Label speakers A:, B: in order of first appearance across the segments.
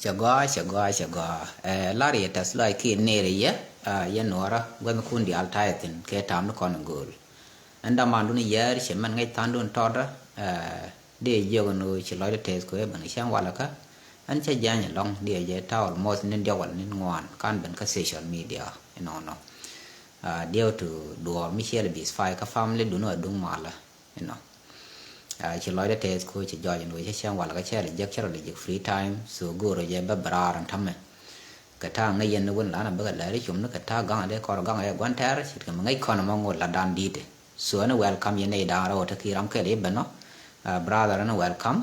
A: Chagua lari tas lai ki nere ye ye nora gwen kundi altaitin ke tam no kon gol anda mandu ni yer sheman ngai tandun toda de yogo no chi lai tes ko ban shang wala ka an cha janya long de ye taw mos nin de wal nin ngwan kan ben ka social media no due to do Michelle bis fai ka family do no dung mala chỉ nói đến thế cô chỉ cho những người xem hoặc là cái xe là giấc free time số guru rồi giờ bắt bả rằng thăm cái thang này dân nó vẫn là bây giờ lấy chúng nó cái thang gang đấy còn gang ấy quan thế chỉ cần ngay con mà ngồi là đàn đi đấy số nó welcome như này đã rồi thì khi làm cái đấy bên nó brother nó welcome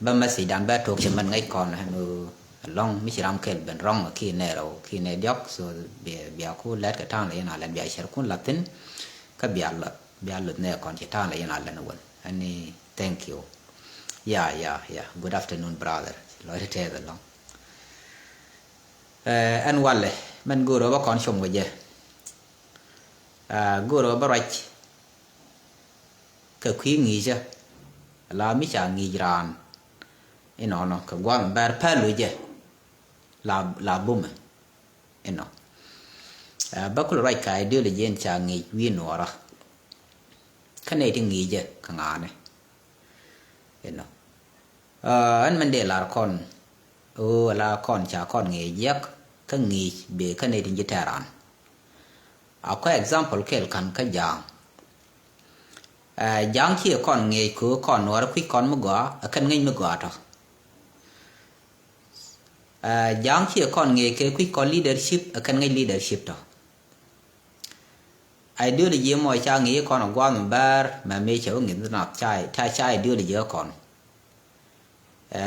A: bên mà sĩ đàn bé thuộc chỉ mình ngay con nó long mới chỉ làm cái bên rong khi này rồi khi này dốc rồi bia cô lấy cái thang này nào lên bia sẽ cũng là tính cái bia lật này còn chỉ thang này nào lên nó vẫn anh thank you yeah good afternoon brother lối thế rồi long anh wale mình guru ba con chồng vậy guru ba rạch cái khí nghỉ chứ là mấy chàng nghỉ ran nó cái quan bär pha lùi chứ là bùm nó ba cô rạch cái điều là dân chàng nghỉ viên nó ra cái này thì nghỉ chứ cái ngà này anh mình để là con là con chả con nghề giấc cái nghề bị cái này thì như thế nào có example cái cái giang khi con nghề của con nó khi con mới gõ cái nghề mới gõ thôi giang khi con nghề cái khi con leadership cái nghề leadership thôi ai đưa được gì mọi cha nghề con ở qua mình bar mà mấy cháu nghề nó trai thay trai đưa được gì con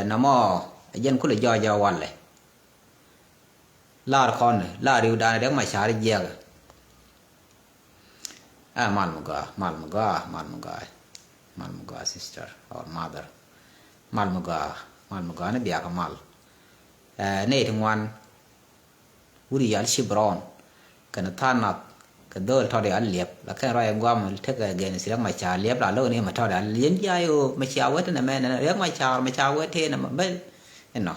A: nó mò dân có là do quan này la con này la điều đàn đấy mà xả đi giang mal muga sister or mother mal muga nó bịa cái mal này thằng ngoan uri al shibron cái nó than nát cái đôi thao để ăn liệp là cái roi guam thích cái gen xí mà xả liệp là lâu này mà thao để ăn liến dai ô mà xả quét này mẹ này mà xả quét thế này mà bên nó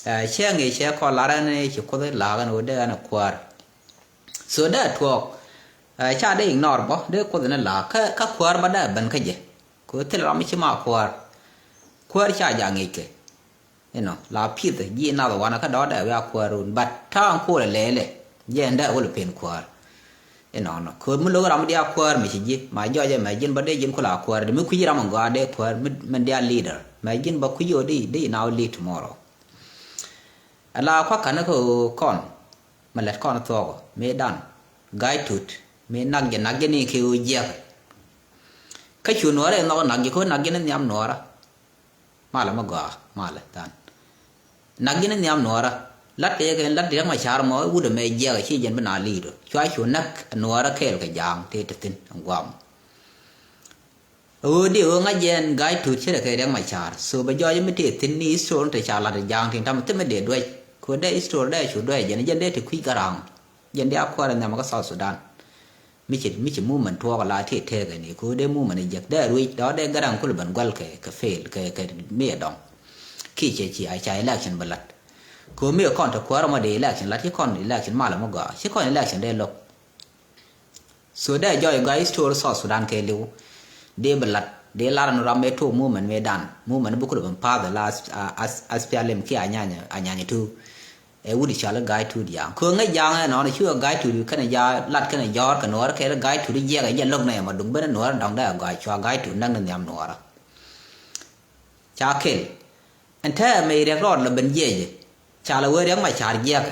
A: xe nghề xe còn lá này chỉ có thể lá cái nó để nó quạt số đó thuộc cha đây ignore bỏ để có thể là các quạt bắt đầu bên cái gì có thể làm gì mà quạt cha dạng nghề cái nó là phít thì gì nào đó nó cái đó để vào quạt rồi bắt thang cô là lẻ dân đã có được tiền quạt nó cứ muốn lúc làm đi quạt mình chỉ gì mà do vậy mà dân bắt đây dân có là quạt mình cứ làm một cái để quạt mình đi leader mà dân bắt cứ vô đi nào lead tomorrow là khoa cả nó con mà lật con to mẹ đàn gai tụt mẹ nặng cái này kêu giặc cái chuyện nó đấy nó nặng cái con nặng cái này nhắm nó ra mà là mà là tan nặng cái này nhắm nó ra lát cái mà chả mà u được mẹ giặc khi dân bên nào đi được cho ai chuyện nặng nó ra kêu cái giang thế tin ông quam đi ở ngay dân gai tụt chứ là cái mà chả so bây giờ mới thấy tin ní số thì chả là giang thì tao mới để đuôi cô đây store đây chủ đây dân đây thì quý cả rằng dân đây qua là nằm ở South Sudan mấy chỉ mua mình thua là thiệt thế cái này cô đây mua mình giật đây rồi đó đây cái rằng cô là bận qual cái fail cái mía đồng khi chỉ ai chạy election bật lật cô mía con thì qua mà để election lật chứ con election mà là một gà chứ con election đây lộc số đây do cái store South Sudan cái liu để bật lật để làm nó làm mấy thu mua mình nó bốc được bằng pa the last aspialem khi anh thu udi chala guy to dia ko nga jang no chu guy to kana ja lat kana yor kana or ke guy to dia ga lok na ma dung ben no dong da guy chwa guy to nang nyam no ra cha kel anta me re rod la ben ye cha la we re ma cha ye ga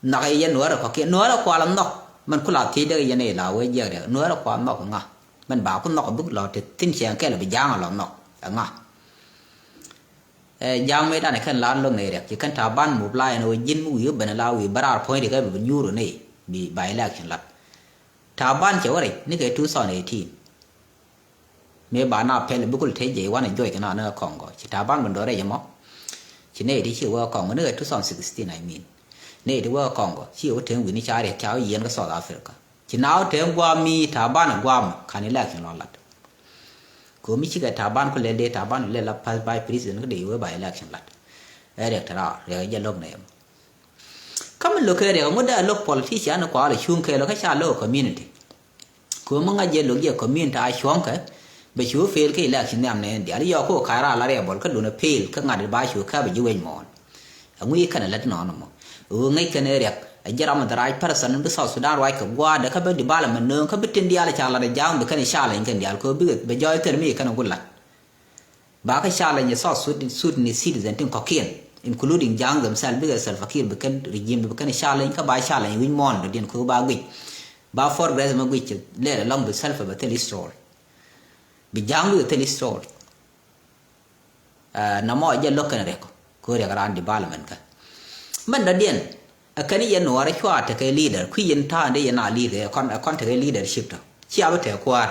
A: na ga ye no ra ko ke no ra kwa lam no man kula thi de ye ne la we ye de no ra kwa no nga man ba ku no ko buk lo te tin chen ke la bi jang lo no nga giang mấy đàn này khăn lan luôn này đấy chỉ cần thả ban một lại nó dính mũi bên lao mũi bara point thì cái bị nhu rồi này bị bài lạc chuyện lật thả ban chỗ này ní cái 2018 mấy bạn nào phải là bức có thấy gì quá này chơi cái nào nó còn gọi chỉ thả ban bên đó đây giống chỉ này thì chịu còn cái này 2016 này mình này thì qua còn gọi chịu thêm người ní trái để cháu yên cái South Africa chỉ nào thêm qua mi thả ban ở qua mà khả năng lạc chuyện lật cô mi chỉ cái thả ban có lên để thả ban lên là pass by president cái điều với bài election lật để ra để giờ lúc này kami lo kere ngo da lo politician ko ala chung ke lo ka cha lo community ko mo nga je lo ye community a chung ke be chu fail ke election nam ne dia yo ko khara la re bol ka do na fail ka ngad ba chu ka be ju wen mon ngui kana lat no no mo ngai kana rek a jara ma drai person be South Sudan right ka gwa da ka be development no ka be tin dia la cha la da jang be kana sha la ngen dia ko be joy ter mi kana gulla ba ka sha la ni South Sudan citizen tin ko kien including young themselves because self-fakir became regime became challenge ka ba challenge win mon den ko ba gwi ba for grace ma gwi le long the self ba tell story bi young the tell story na mo je lokan re ko re gran development ka man da den akani ye no ara chwa ta kai leader ku yin ta de yana leader kon ta leadership to chi aba te kwar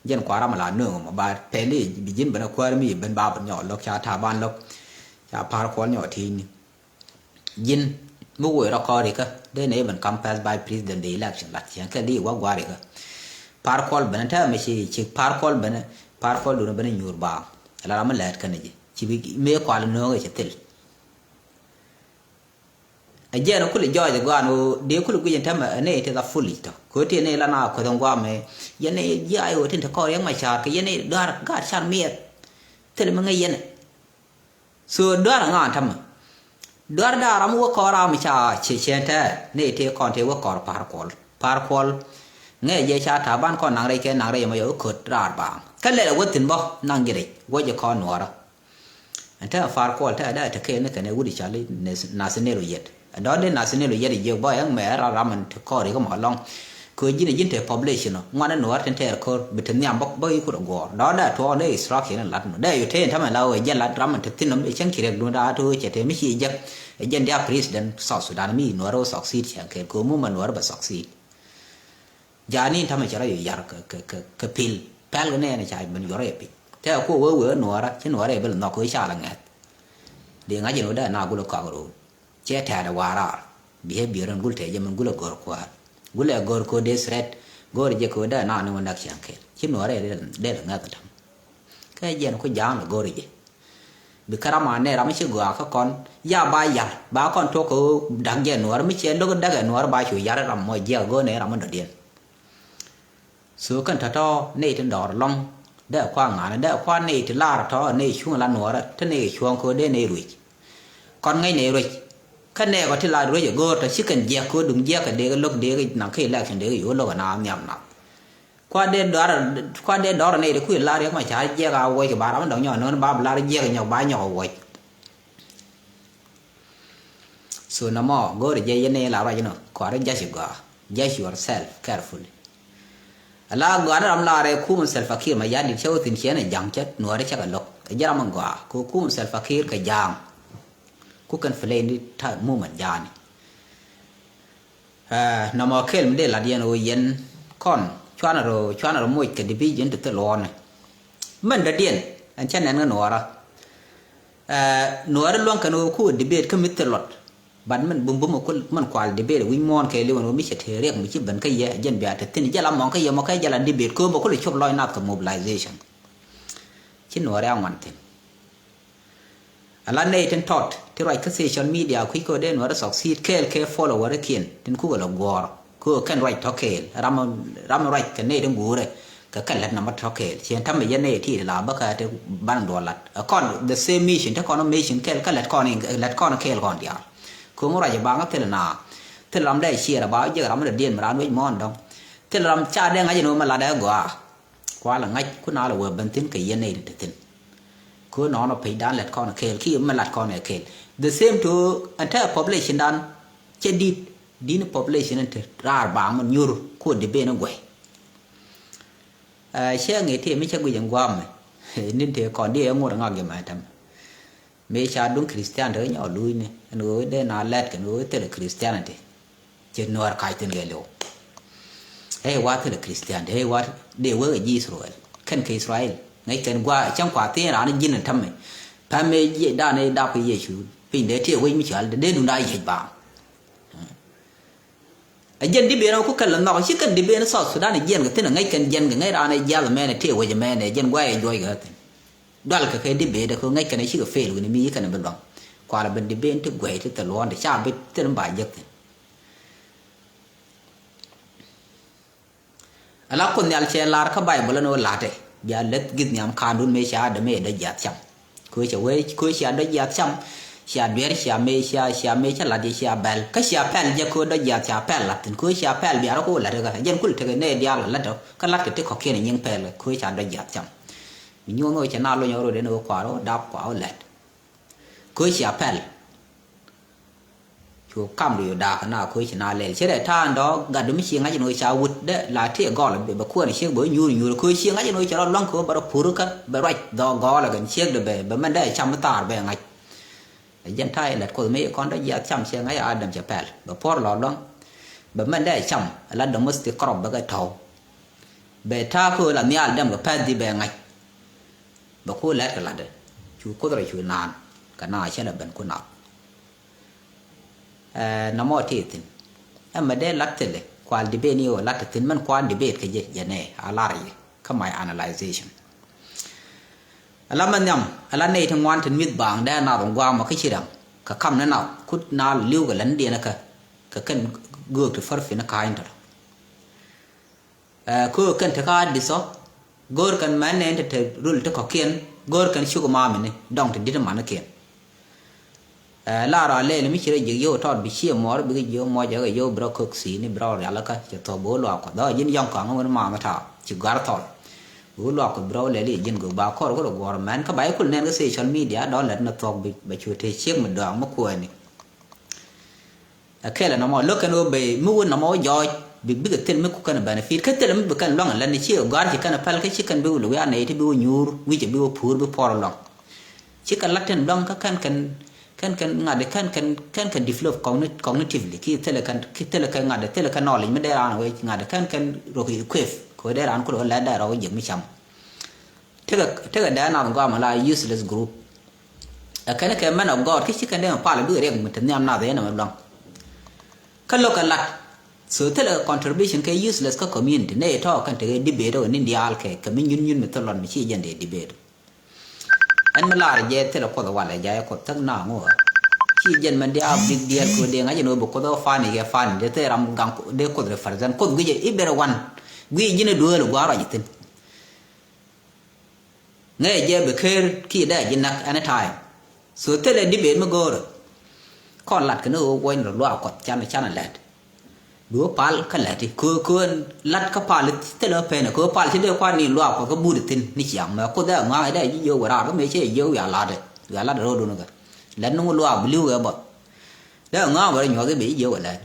A: jen kwara mala no ma ba pele bi jin bana kwar mi ben ba ban yo lok cha ta ban lok cha par kwal nhỏ thì yin mu wo ra ko ri ka de ne ban campaign by president the election lat yan ka di wa ri ka par kwal ban ta me chi par kwal do ban nyur ba la ma lat ka ne ji chi bi me kwal no ga tel a je no kul jo je gwa no de kul gu yin ta ma ne te da fully to ko te ne la na ko dong gwa me yan ne ya ai o tin ta ko yang ma cha ka yan ne dar ga chan me tel ma ngai yan so doar nga tham doar da ram wo ko ra mi cha che che ta ne te kon te wo ko par kol nge je cha ta ban ko nang re ke nang re ma yo khut ra ba ka le wo tin bo nang ge re wo je ko no ra anta far kol ta da ta ke ne ka ne wudi cha le na se ne ro yet do de na se ne ro yet je bo yang me ra ra man te ko ri ko ma long ko ji ne jin te population no ngwana no ar ten te ko bitin nyam bok bo ku go do da to ne instruction lat no da yo te ta ma la we je lat ram te tin no e chen kirek do da to che te mi chi je e jen dia president South Sudan mi no ro succeed chen ke ko mu man war ba succeed jani ta ma chara yo yar ka pil pal ne ne cha man yo re pi te ko we no ra che no re bel no ko cha la ngat de nga je no da na gu lo ka ro che ta da wara behavior an gul te je man gul ko ko gule gor ko desret gor je ko da na no ndak chanke chim no re de nga ka tham ka je no ko jang gor je bi karama ne ra mi chi gwa ka kon ya ba kon to ko dang je no ra mi chen do ko daga no ra ba chu ya ra mo je go ne ra mo do dien so kan ta to ne tin dor long da kwa nga da kwa ne ti la to ne chu la no ra te ne chuang ko de ne ru kon ngai ne ru ka ne ko ti la ru je go to chi kan je ko dung je ka de ga lok de ga nang ke la chen de yo lo na nyam na qua de dor ne de ku la re ma cha je ga wo ke ba ra dong nhỏ no ba la je ga nhỏ ba nhỏ wo so na mo go de je ne la ra je no ko ra je ga just yourself carefully ala go ara am la re ku mun self fakir ma ya di cheu tin chen ne jang chet no re cha ga lok je ra man go ku mun self fakir ka jang ku kan fle ni ta mu man ja ni na mo kel me de la dien o yen kon chwana ro mo ke di bi jen te lon man da dien an chen nan no ra no ra lon kan ku debate ka mit lot ban man bum ko man kwal debate wi mon ke le won mi che te rek mi chi ban ka ye jen bia te tin jala mon ka ye mo ka jala debate ko bo ko le chok loy nat ka mobilization chin no ra man te ala ne ten tot ti right ka social media ku ko den wara succeed ke follower ken tin ku la gor ko kan right to kel ram right ka ne den gure ka kan lat na ma to kel chen tam ye ne ti la ba ka te ban do lat kon the same mission ta kon mission kel ka lat kon kel kon dia ko mo ra je ba ga te na te ram dai chia ba je ram de dien ran wi mon dong te ram cha de nga je no ma la da gwa kwa la ngai ku na la wo ban tin ka ye ne de tin ko no pe dan let kon kel ki ma lat kon kel the same to entire population dan che din population ente rar ba man nyur ko de be no gwe she nge te mi che gwe jang gwa me nin te kon de ngor nga ge ma tam me cha dun christian de nhỏ lui ne no de na let ke no te christianity che no ar kai ten ge lo wa te christian de wa de wo ge israel kan ke israel ngai ken gwa chang kwa te ra ne jin tham me pa me ye da ne da pe ye chu pin de te we mi cha de du da ye ba a jen di be no ku kan no chi kan di be no so sudan ne jen ga te ngai kan jen ga ngai ra ne ja le me ne te we je me ne jen gwa ye joy ga te dal ka ke di be de ko ngai kan chi ga fail ni mi kan be dong qua là bên đi bên thức quậy thức tờ loan để cha biết tên nó bài giật ala kon yal che lar ka bay bala no late ya let gid nyam khandun me sha da me da yat cham ko che we ko sha da yat cham sha ber sha me cha la di sha bel ka sha pel je ko da yat cha pel la tin ko sha pel bi ara ko la ga jen kul te ne dia la do ka lat te ko ken nyin pel ko sha da yat cham mi nyo ngo che na lo nyo ro de no kwa ro da kwa let ko sha pel chú cam rồi đào cái nào khơi chỉ nào lên chế đại than đó gần đúng chiếng ngay cho noi chào vụt đấy là thế gọi là bị bạc khuôn chiếng bới nhu khơi chiếng ngay cho noi chào long khơi bảo phuru cắt bảo rạch đó gọi là gần chiếng được về mình đây chăm cái tار về ngay dân thay là coi mấy con đó giờ chăm chiếng ngay Adam Chappell bảo phò lò long bảo mình đây chăm là domestic crop bảo cái thầu về tha khơi là mial đâm cái pad đi về ngay bảo khơi lẹt cái là đấy chú có rồi chú nàn cái nào sẽ là bệnh của nào namo titin amma de lattele kwal dibeni o lattatin man kwan debate ke je jane alari kamai analyzation ala man yam ala nei thang wan tin mit bang da na rong wa ma ke chiram ka kam na naw kut na liu ga lan de na ka kan guk to farfi na ka inter ko kan ta ka diso gor kan man ne te rul to ko kien gor kan shugo ma me dong te dit man kien la ra le mi chire ji yo tot bi chi mo bi yo mo ja yo bro cook si ni bro ya la ka che to bo lo ko do yin yong ka ngom ma tha chi gar tol bo lo ko bro le li jin go ba ko ko go man ka bai kul nen ga social media do la na to bi chu te chiek ma do ma ko ni akela na mo lo kan o be mu na mo jo bi bi tel me ku kan benefit ka tel me kan long la ni chi gar chi kan pal ka chi kan bi lu ya nei ti bi nyur wi ji bi pur bi por long chi kan la ten long ka kan ngade kan develop cognitively ki tele kan ngade tele kan knowledge me dera we ngade kan ro ki equip ko dera an ko la dera o jeng mi cham tega da na ngo ma la useless group kan man of god ki kan de pa la bi re mi tan nyam na de na me long kan lo kan lat so tele contribution ke useless ka community ne to kan te debate o ni dial ke ka min yun me to lon mi chi jende debate anh mà làm gì thế là có thể hoàn lại giải có tất nào ngô chỉ dân mình đi học big deal của đi ngay cho nó bộ có thể fan này fan để thế làm gang để có thể phát triển có cái gì ít better one cái gì nó đuôi là quá rồi tin ngay giờ bị khơi khi đây dân nặc anytime số thế là đi biển mà go rồi còn lát cái nó quên rồi loa quật chăn là lẹt đũa pal cái lẹt thì cứ lát cái pal thế là phê này cứ pal chỉ để quan niệm loa có bùn tin ní chẳng mà có thể ngang đây vô vào đó mấy chế vô vào là rồi đâu nữa lần nó loa blue cái bọt đấy ngang vào nhỏ cái bị vô vào đây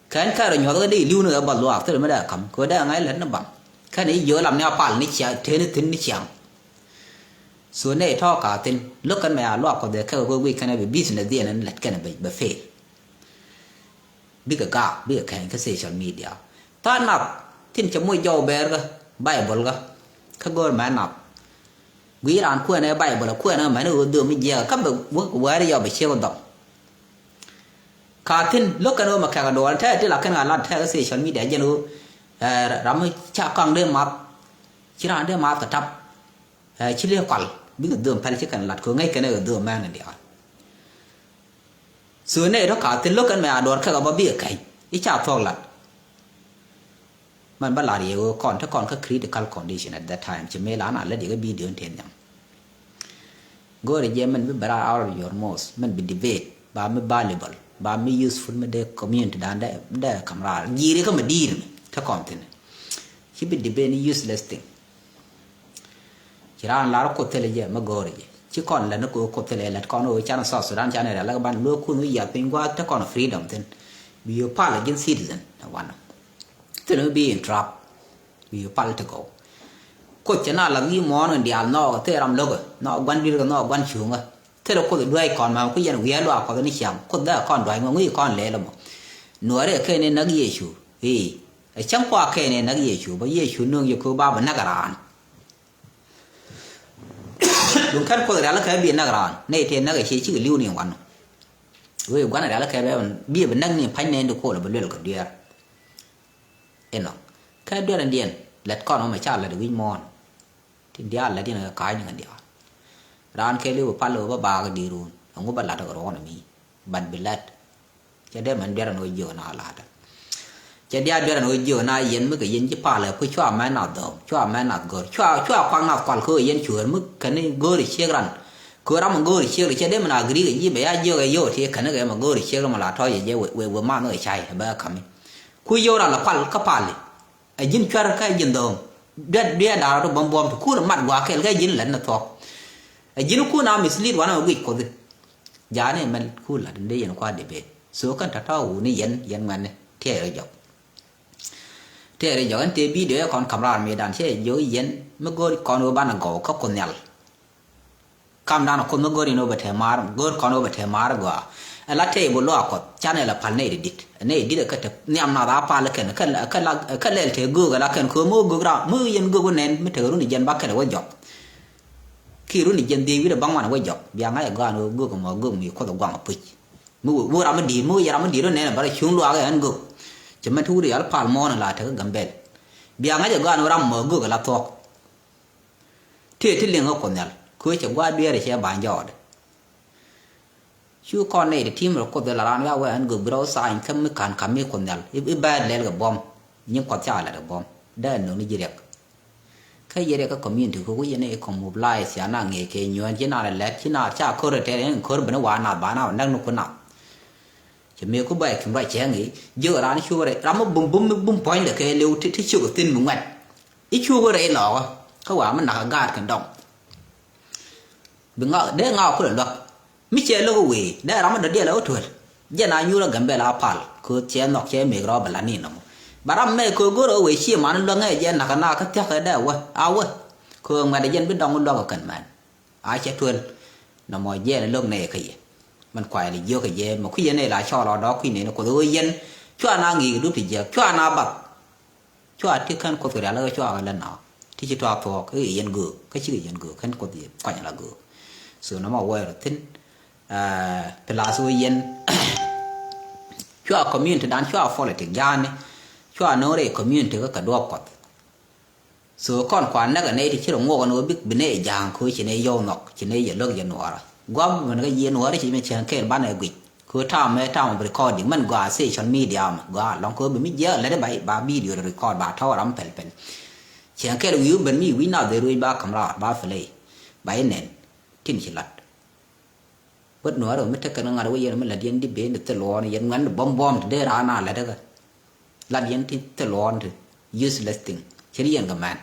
A: cái rồi nhỏ cái đi lưu nữa bọt loa thế là mới đã cầm có đấy ngay lần nó bằng cái này vô làm nhau pal ní chẳng thế nó tin ní chẳng số này thọ cả tin lúc cái mày loa có thể cái cái này bị business đi nên lật cái này bị fail biết cái social media ta nạp tin cho môi dầu bè cái Bible cái gọi mà nạp quý đàn khuya này Bible là khuya này mà nó đưa mình giờ các bậc quốc quá đi giờ bị siêu động cả tin lúc cái mà cả đồ thế thì là cái ngàn lần theo cái social media cho nó làm cha con đêm mà chỉ là đêm mà tập tập chỉ liên quan biết được đường phải chỉ cần lật cứ ngay cái này ở đường mang này đi số này nó cả tin lúc cái mà đồ cái có biết cái ít chả thong lậtมันบลาดีก่อนถ้าก่อนก็ critical condition at that time จะไม่ล้านอะไรเดี๋ยวก็บีเดือนเทียนยังก็เรื่องมันไม่บรา out of your most มันเป็น debate บาไม่ valuable บาไม่ useful ไม่ได้ community ได้คำรายีนี่ก็ไม่ดีเลยถ้าก่อนทีนี้ที่เป็น debate นี่ useless thing ที่ร้านลาเราโคตรเลยมาก็เรื่องที่ก่อนแล้วนักโคตรเลยแล้วก่อนโอ้ยชาติสอดสุดานชาติเนี่ยแล้วก็บ้านเลือกคุณวิญญาณเป็นว่าถ้าก่อน freedom ทีนี้มีอยู่พาเลยยิน citizen นะวันthế nó bị trap bị political có chuyện nào là cái món này đial nó thế làm lâu rồi nó quan đi nó quan xuống rồi thế là có đuôi còn mà cái gì nó lo có cái này chẳng có đã còn đuôi mà người con lẽ là một nói đấy cái này nó gì chứ vì chẳng qua cái này nó gì chứ bởi vì chứ nương yêu cô ba vẫn nát ra đúng khăn có là cái biển nát ra này thì nó cái gì chứ lưu niệm quan rồi quan này là cái bây giờ vẫn nát niệm phải nên được cô là vẫn luyện được điều eno cái đứa anh điền lật con nó mà cha là được win mon thì dia là đi là cái những cái điều ran cái lưu pa lo ba cái đi luôn ngô bật lạt ở đó là mi bật bị lạt cho nên mình biết là nuôi dừa nào lạt cho nên biết là nuôi dừa nào yên mới cái yên chỉ pa là cứ cho mấy nào đó cho mấy nào gỡ cho khoang nào còn khơi yên chuột mức cái này gỡ được chia gần cứ ra mà gỡ được chia được cho nên mình agree cái gì bây giờ dừa cái dừa thì cái này cái mà gỡ được chia mà là thôi vậy về mà nó chạy bây giờ cầm cứ dừa là pal cái pal ấy yên cho cái yên đó dia đã rồi bom bom cứ là mặt quá cái yên lần là thôi ấy yên cứ nào mislead quá nào cái gì giá này mình cứ là đến đây nó qua debate số kan ta tahu ni yen man thế rồi anh TV để con camera medan thế yo yen mà go con ở ban go có con nhal cam đàn con nó go đi nó bete mar go con nó bete mar go là thế bộ lo có channel là pan này dit cái niam na da pa là cái lên thế go là cái khơi mưa go ra mưa yen go nen mới thở ni yen bắc cái là job khi rồi ni yen đi với băng mà nó job biang ai go nó go mà go mi có quang ở mua ra mình đi mua ra mình đi rồi nè bảo chung loa cái anh go chỉ mình thu đi al palmon là thế gầm bel biang ấy giờ nó ram mở go cái laptop thì liền ở con nhal cứ chỉ qua bia để chơi bàn giò đấy chú con này thì team rồi có thể là làm ra anh go bro sign không mới can cầm con nhal ít bad lên cái bom nhưng còn chả là bom đây nó đi direct cái gì đấy cái community của cái này còn mobilize xí nào nghe cái nhiều anh chỉ nào là lẽ chỉ nào chả có rồi thế nên có bên ngoài nào bán nào đang nộp nào chỉ mấy cái bài không phải chế nghĩ giờ ra nó chua đấy ra một bum point là cái liều thích chua cái tin mùng anh ít chua cái đấy lỏ cái quả mình nặng gạt cái động đừng ngọ để ngọ có được mi chế lâu quỷ để ra mình đi lâu thôi giờ nào như là gần bề là pal cứ chế nọ chế mấy cái đó là baram me ko goro we chi man lo nge je na kana ka ta ka da wa awa ko ma de jen bi dong lo ka kan man a che tuan na mo je le long ne ka ye man kwai le yo ka ye ma khu ye ne la cho lo đó khu ne ko do yen cho na ngi du ti je cho na ba cho ti kan ko ra lo cho la na ti chi to to ka yen gu ka chi yen gu kan ko ti kwa nya la gu so na ma wa ra tin plus yen cho community dan cho politics ya ne cho nó để community cái đồ cọt số con khoản nó cái này thì chỉ là ngô nó biết bên này giang khối chỉ này vô ngọc chỉ này giờ lương giờ nọ rồi quá mình cái gì nọ đấy chỉ mình chẳng kể bán này quỷ cứ tham recording mình qua social media mà qua lòng cứ bị giờ lấy đấy bà video record bà thao lắm pel chẳng kể review bên mi win nào để rồi bà camera bà play bài nền tin chỉ lật bất nữa rồi mới thấy cái nó ngồi bây giờ mình là điên đi bên được lo này vẫn ngắn bom để ra nào lại đó là điên thì lon thì useless thing chỉ điên cái man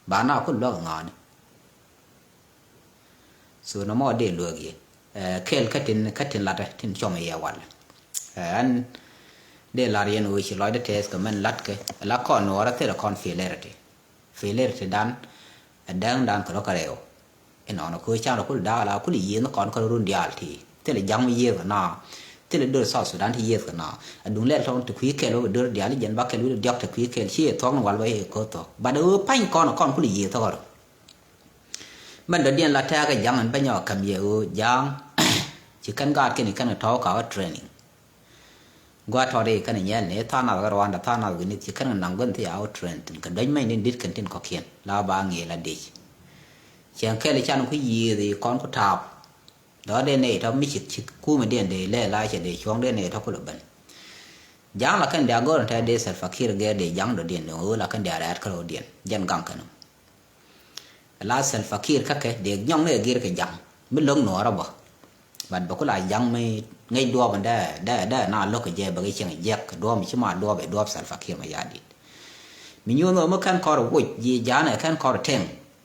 A: bạn nào cũng lo ngon so nó mới để lừa gì kêu cái tin là tin cho mày vào anh để là điên rồi chỉ nói để test cái man lát cái là con nó là thế là con failure đan đang có cái đều nó cứ chao nó cứ đa là cứ gì nó còn có run dial thì thế là giăng mấy giờ nào thế là đưa South Sudan thì yes kana đúng lẽ trong thực khí kêu nó đưa dia li dân bắc kêu nó diop thực khí kêu chi thoáng nó vậy có to bà đỡ panh con cũng gì thôi mình đã điên là theo cái giang anh bây giờ cầm nhiều giang chỉ cần gạt cái này cần tháo cả training qua tháo đây cái này nhé nếu thằng nào cái Rwanda thằng nào cái này chỉ cần nằm gần thì out train cái đấy mấy nên đít cần tin có kiên là ba nghề là đi chẳng kêu là cha nó cái gì thì con có thảo đó đây này nó mới chỉ cú mà điện để lấy lại chỉ để xuống đây này nó có được bệnh giang là cái đĩa gọi là để sản phát khi cái để giang được điện nữa là cái đĩa đã có điện dân gang cái nó là sản phát khi cái để nhông này kia cái giang mới lớn nữa rồi bạn bảo có lại giang mới ngay đua mình đã nào lúc cái gì bởi cái chuyện giặc đua mình chứ mà đua về đua sản phát khi mà giá đi mình nhớ nó mới khăn co được quỷ gì giá này khăn co được thêm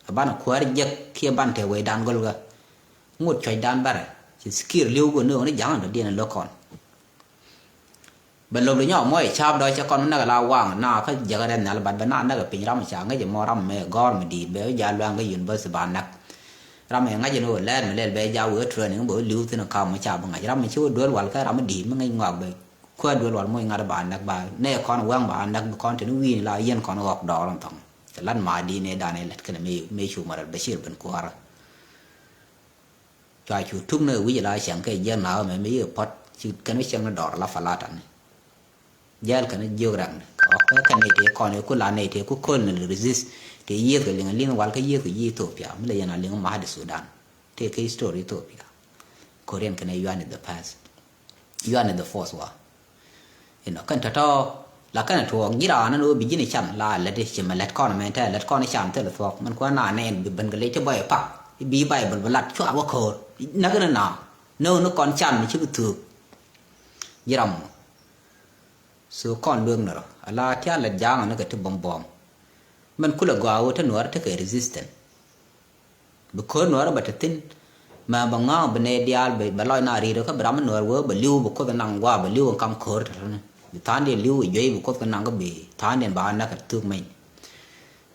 A: bạn khóa giặc kia bạn thể về đàn gol ngột chơi đàn bare chỉ skill liu của nó giang được điện là con bên lồng đấy nhỏ mỗi chạm đôi cho con nó là quang nào cái giờ cái này là bạn bên nào nó là pin ram chẳng cái gì mò ram mẹ gòn mà đi bé già loang cái yun bớt bàn nặc ram mẹ ngay nó lên mà lên bé già vừa truyền những bữa liu thì nó cao mà chạm bằng ngày ram mình chưa đuổi vào cái ram đi mà ngay ngọc bé khoa đuổi vào mỗi ngày bàn nặc bà nè con quang bàn nặc con thì nó win là yên con ngọc đỏ lắm thằng lăn mà đi nè đàn này là cái này mấy chú mà là bê bên qua cho chú thúc nơi quý là chẳng cái dân nào mà mấy pot chứ cái nó chẳng nó đỏ là phải là thằng giờ cái nó dơ rằng cái này thì còn nếu có là này thì có con là resist thì giờ cái liên quan cái giờ cái gì thuộc ya mới là nhà liên mà đi Sudan take a story Ethiopia Korean can you in the past you are in the force war kan tato la kan to gira na no bijini cham la la de chim let kon men ta let kon cham te to man ko na ne ben gale che boy pak bi bible balat chwa wa ko na kan na no kon cham chi bu tu yiram so kon lương nữa ala tia let jang na ka te bom man kula gawo ta nuar ta ka resistant bu ko nuar ba ta tin mà bằng ngõ bên này dial bị lôi nari rồi các bạn nuar wo ba liu bu ko ta nang wa ba liu kam khor ta bị thán đi liu dây bu ko ta nang ko bị thán đến ba na ka tu mình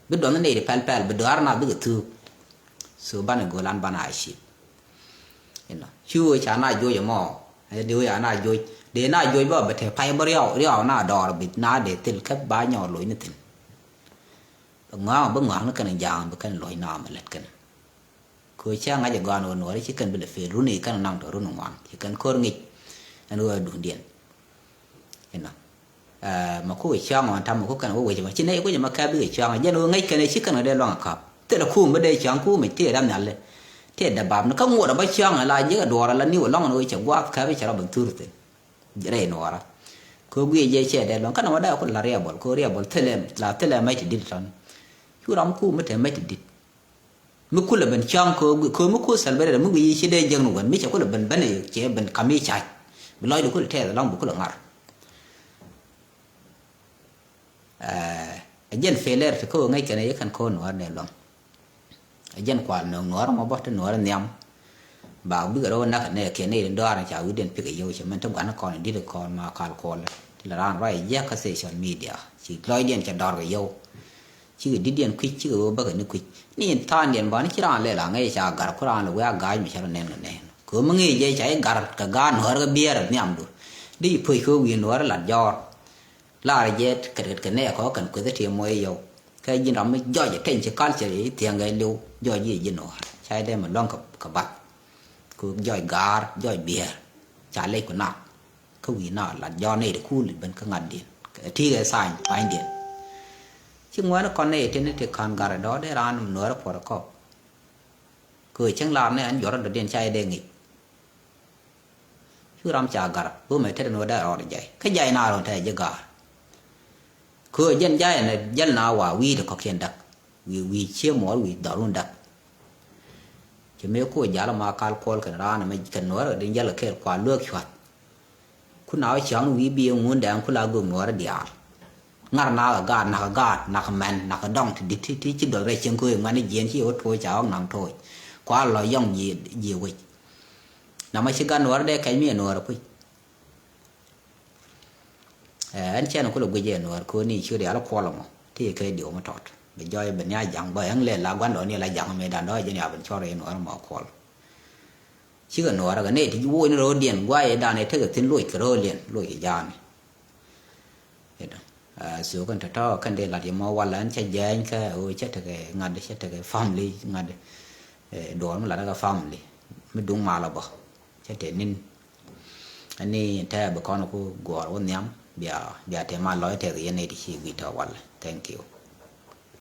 A: biết đó này để pel bị đoar na bị tu so ban go lan ban ai shi chu cha na yo mo điều ya na yo để na yo ba be the pai ba riao na đỏ bị na để til cấp ba nhỏ lối nữa tin ngõ bưng ngõ nó cần giang bị cần lối na mà lật cần cô cha ngay giờ gan nó chỉ cần bị phê run này cần năng đó run ngoan chỉ cần khơi nghịch anh nuôi đủ điện mà cô cha mà thăm mà cô cần cô vậy mà trên đây cô mà cái bị cha mà nuôi ngay cái này chỉ cần ở đây loang khắp tức là khu bên đây cha cô mình tiếc đam nhảy lên tiếc đam bám nó không ngồi đó bắt cha là những cái đồ là nhiều loang nuôi chẳng qua cái bị cha nó bằng tur thế vậy đây nó ra cô bây giờ chơi đây loang cái nào đó cô là ria bol thế là mấy chỉ đi rồi chú đóng khu mới thấy mấy chỉ đi mức cô là bên trong cô mức cô sản bây giờ mức gì chỉ đây dân nuôi mấy cháu cô là bên này chỉ bên cami chạy bên lối được cô là thế là long cô là ngар dân failure thì cô ngay cái này cần cô nữa này luôn dân quản nữa mà bắt nữa là nhầm bảo biết rồi nó cái này đến đó là chào điện phía cái yêu chứ mình trong quán nó còn đi được còn mà còn là ran right yeah cái social media chỉ lối điện cho đỏ cái yêu chứ đi điện quick chứ bao cái nó quickนี่ท่านเรียนบ้านที่ร้านเลยล่ะไงชาการคุรานเลยว่าง่ายไม่ใช่เรื่องนั้นคือมึงไงใจการกับการหัวกับเบียร์เนี่ยมันดูดีพูดคือวินหัวหลัดยอดลาเย็ดเกิดกันเนี่ยเขากันคุยที่มวยอยู่แค่ยินเราไม่ย่อยจะเก่งจะการเฉยเทียงไงเร็วย่อยยี่ยินหัวใช้ได้เหมือนล่องกับบัตรคือย่อยการย่อยเบียร์จ่าเล็กกว่านักเขาวินน่ะหลัดยอดนี่เด็กคู่หรือเป็นข้างงานเดียนที่ไอ้สายไปเดียนchứ ngoài nó còn này trên thì còn cả đó để ra nữa là phở có cười chẳng làm này anh giỏi được điện trai đề nghị chứ làm chả cả bữa mấy thế nó đã ở đây cái dây nào rồi thế chứ cả cười dân dây này dân nào hòa vi được có khiên đặc vì chiêu mỏ vì đỏ luôn đặc chứ mấy cô giá là mà alcohol cái ra này mấy cái nữa rồi đến giờ là cái quả nước chuộtคุณเอาช่างวิบีงุนแดงคุณลากุมนัวระเดียร์งานนากับการนักแมนนักดองที่ที่จิตโดยไรเชียงคุยมันนี่เย็นที่อดโวยเจ้าหนังโถยกว่าลอยย่องยีวิน้ำไม่ใช่การนัวได้ใครมีนัวหรอกพี่อันเช่นคุณลูกไปเย็นนัวคุณนี่ชื่อเดียวเราพอหรอกที่เคยเดี๋ยวมาถอดไปย่อยเป็นย่ายอย่างใบอังเล่ลาวันหล่อนี่อะไรอย่างไม่ได้ด้อยจะเนี่ยเป็นช่อเรนัวมาพอชื่อนัวแล้วก็เนี่ยที่วุ้ยนี่เราเดียนว่าไอ้ด้านในเท่ากับทิ้งลุยกระโดดเดียนลุยกี่ยานsố con thợ con đây là điểm màวันนั้นใช้แย่งแค่โอ้ยใช้แต่งานใช้แต่ family งานโดนมันละก็ family ไม่ดุงมาแล้วบ่ใช้แต่นินอันนี้แท้บุคคลกูกลัววันนี้เบียเบียเทมาร้อยเทก็ยังในที่ชีวิตวัน thank you